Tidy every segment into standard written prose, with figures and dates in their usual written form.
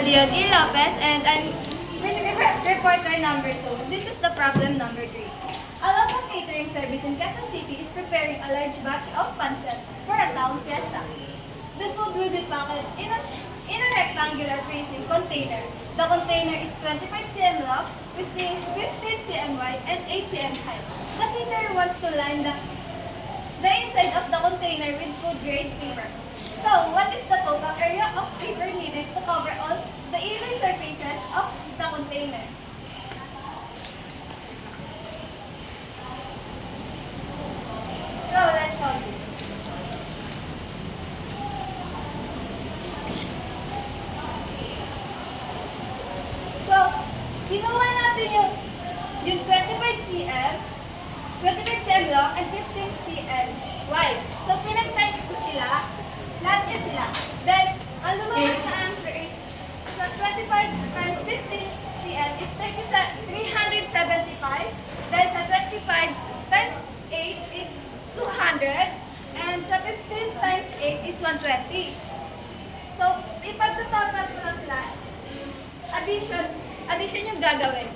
Dion E. Lopez, and I'm reporter number 2. This is the problem number 3. A local catering service in Quezon City is preparing a large batch of pancit for a town fiesta. The food will be packed in a rectangular freezing container. The container is 25 cm long, 15 cm wide, and 8 cm high. The caterer wants to line the inside of the container with food-grade paper. So, what is the total area of paper needed to cover all the inner surfaces of the container? So, let's solve this. So, ginawa natin yung 25 cm, 25 cm long, and 15 cm wide. So, pinag-times ko sila. Lahat yan sila. Then, ang lumabas na answer is, sa 25 times 15 cm is 375. Then, sa 25 times 8 is 200. And sa 15 times 8 is 120. So, ipagtototal ko lang sila. Addition yung gagawin.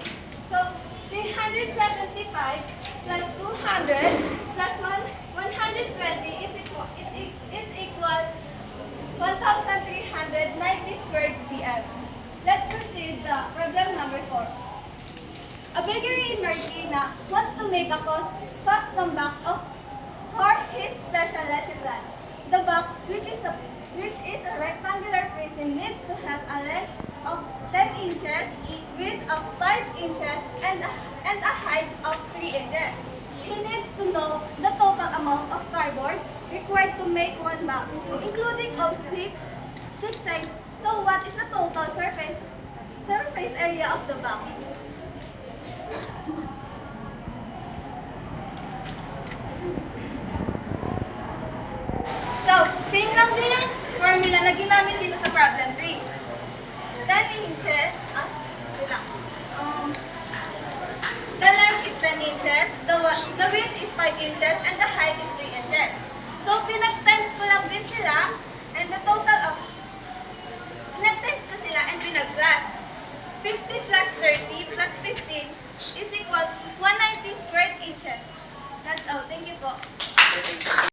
So, 375 plus 200 plus 120 is equal 1,390 squared cm. Let's proceed the problem number 4. A bakery in Marikina wants to make a custom box for his special leche plan. The box, which is a rectangular freezing, needs to have a length of 10 inches, width of 5 inches, and a height of 3 inches. He needs to know the total amount of cardboard required to make one box, including of 6 sides. So what is the total surface area of the box? So, same lang din yung formula na ginamit dito sa problem 3. 10 inches, the length is 10 inches, the width is 5 inches, and the height is 3 inches. So, pinag-times ko lang din sila, and the total of, pinag-times ko sila and pinag-plus. 50 plus 30 plus 15 is equals 190 squared inches. That's all. Thank you po.